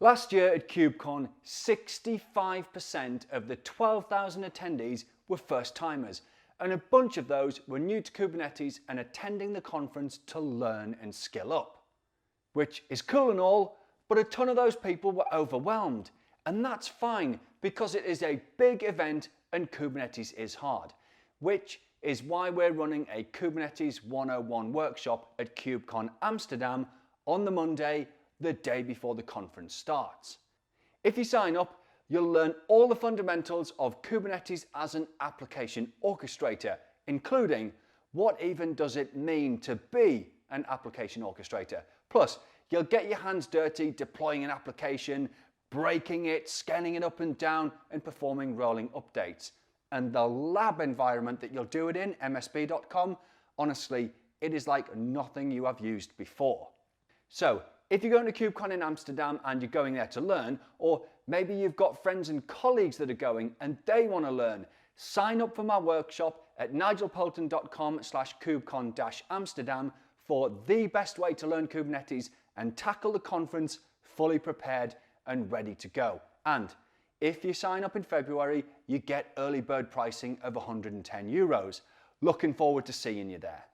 Last year at KubeCon, 65% of the 12,000 attendees were first-timers, and a bunch of those were new to Kubernetes and attending the conference to learn and skill up. Which is cool and all, but a ton of those people were overwhelmed. And that's fine, because it is a big event and Kubernetes is hard, which is why we're running a Kubernetes 101 workshop at KubeCon Amsterdam on the Monday, the day before the conference starts. If you sign up, you'll learn all the fundamentals of Kubernetes as an application orchestrator, including what even does it mean to be an application orchestrator. Plus, you'll get your hands dirty deploying an application, breaking it, scanning it up and down, and performing rolling updates. And the lab environment that you'll do it in, msb.com, honestly, it is like nothing you have used before. So, if you're going to KubeCon in Amsterdam and you're going there to learn, or maybe you've got friends and colleagues that are going and they want to learn, sign up for my workshop at nigelpoulton.com/KubeCon-Amsterdam for the best way to learn Kubernetes and tackle the conference fully prepared and ready to go. And if you sign up in February, you get early bird pricing of €110. Looking forward to seeing you there.